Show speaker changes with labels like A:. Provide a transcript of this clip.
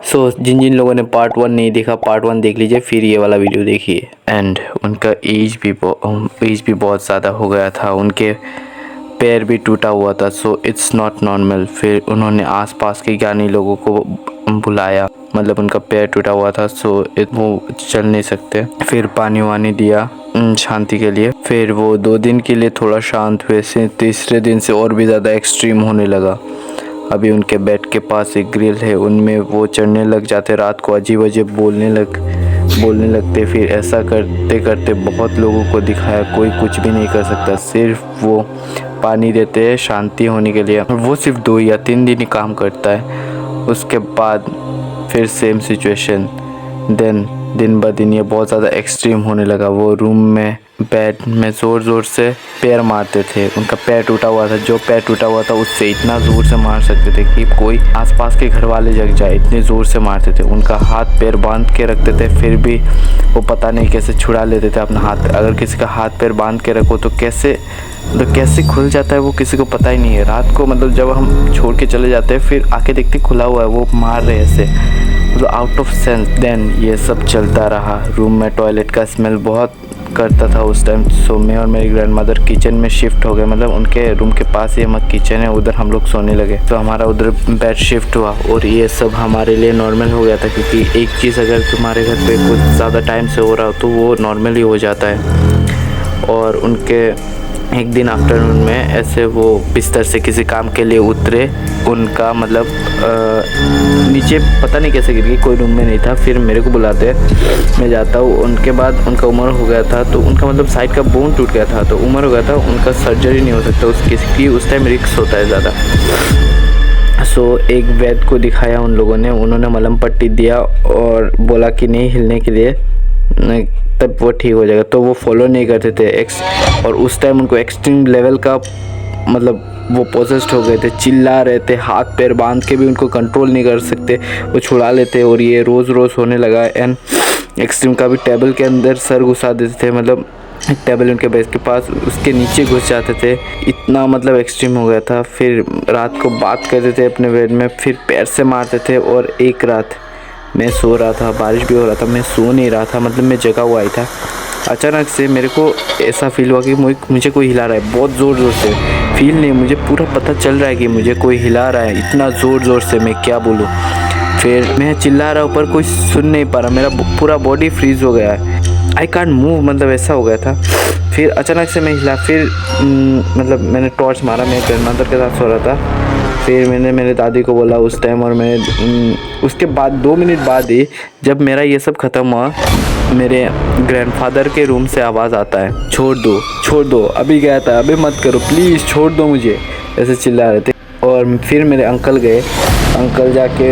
A: सो जिन जिन लोगों ने पार्ट 1 नहीं देखा, पार्ट 1 देख लीजिए, फिर ये वाला वीडियो देखिए। एंड उनका एज भी बहुत ज़्यादा हो गया था, उनके पैर भी टूटा हुआ था। So it's not normal. फिर उन्होंने आसपास के ज्ञानी लोगों को बुलाया, मतलब उनका पैर टूटा हुआ था, सो वो चल नहीं सकते। फिर पानी वानी दिया शांति के लिए। फिर वो 2 दिन के लिए थोड़ा शांत हुए से तीसरे दिन से और भी ज़्यादा एक्सट्रीम होने लगा। अभी उनके बेड के पास एक ग्रिल है, उनमें वो चढ़ने लग जाते, रात को अजीब अजीब बोलने लगते। फिर ऐसा करते करते बहुत लोगों को दिखाया, कोई कुछ भी नहीं कर सकता, सिर्फ वो पानी देते हैं शांति होने के लिए। वो सिर्फ 2 या 3 दिन ही काम करता है, उसके बाद फिर सेम सिचुएशन। दिन ब दिन ये बहुत ज़्यादा एक्सट्रीम होने लगा। वो रूम में बेड में ज़ोर ज़ोर से पैर मारते थे। उनका पैर टूटा हुआ था, जो पैर टूटा हुआ था उससे इतना ज़ोर से मार सकते थे कि कोई आसपास के घर वाले जग जाए, इतने ज़ोर से मारते थे। उनका हाथ पैर बांध के रखते थे, फिर भी वो पता नहीं कैसे छुड़ा लेते थे अपना हाथ। अगर किसी का हाथ पैर बांध के रखो तो कैसे खुल जाता है वो किसी को पता ही नहीं है। रात को मतलब जब हम छोड़ के चले जाते हैं, फिर आके देखते खुला हुआ है, वो मार रहे ऐसे, मतलब आउट ऑफ सेंस। देन ये सब चलता रहा। रूम में टॉयलेट का स्मेल बहुत करता था उस टाइम। सो मैं और मेरी ग्रैंडमदर किचन में शिफ्ट हो गए, मतलब उनके रूम के पास ही हमारा किचन है, उधर हम लोग सोने लगे। तो हमारा उधर बेड शिफ्ट हुआ और ये सब हमारे लिए नॉर्मल हो गया था, क्योंकि एक चीज़ अगर तुम्हारे घर पे कुछ ज़्यादा टाइम से हो रहा हो तो वो नॉर्मली हो जाता है। और उनके एक दिन आफ्टरनून में ऐसे वो बिस्तर से किसी काम के लिए उतरे, उनका मतलब नीचे पता नहीं कैसे गिर गई, कोई रूम में नहीं था। फिर मेरे को बुलाते, मैं जाता हूँ। उनके बाद उनका उम्र हो गया था, तो उनका मतलब साइड का बोन टूट गया था, तो उम्र हो गया था, उनका सर्जरी नहीं हो सकता उसकी, उस टाइम रिस्क होता है ज़्यादा। सो एक वैद्य को दिखाया उन लोगों ने, उन्होंने मलहम पट्टी दिया और बोला कि नहीं हिलने के लिए, तब वो ठीक हो जाएगा। तो वो फॉलो नहीं करते थे और उस टाइम उनको एक्सट्रीम लेवल का मतलब वो पोजेस्ड हो गए थे, चिल्ला रहे थे, हाथ पैर बांध के भी उनको कंट्रोल नहीं कर सकते, वो छुड़ा लेते। और ये रोज़ होने लगा। एंड एक्सट्रीम का भी टेबल के अंदर सर घुसा देते थे, मतलब टेबल उनके बेड के पास, उसके नीचे घुस जाते थे, इतना मतलब एक्सट्रीम हो गया था। फिर रात को बात करते थे अपने बेड में, फिर पैर से मारते थे। और एक रात मैं सो रहा था, बारिश भी हो रहा था, मैं सो नहीं रहा था, मतलब मैं जगा हुआ ही था। अचानक से मेरे को ऐसा फील हुआ कि मुझे कोई हिला रहा है, बहुत ज़ोर से। फील नहीं, मुझे पूरा पता चल रहा है कि मुझे कोई हिला रहा है, इतना ज़ोर से, मैं क्या बोलूँ। फिर मैं चिल्ला रहा हूँ पर कोई सुन नहीं पा रहा, मेरा पूरा बॉडी फ्रीज हो गया है, आई कांट मूव, मतलब ऐसा हो गया था। फिर अचानक से मैं हिला, फिर मतलब मैंने टॉर्च मारा, मैं ग्रैंडमदर के साथ सो रहा था। फिर मैंने मेरे दादी को बोला उस टाइम, और मैं उसके बाद 2 मिनट बाद ही जब मेरा ये सब ख़त्म हुआ, मेरे ग्रैंडफादर के रूम से आवाज़ आता है, छोड़ दो, अभी गया था, अभी मत करो प्लीज़, छोड़ दो मुझे, ऐसे चिल्ला रहे थे। और फिर मेरे अंकल गए, अंकल जाके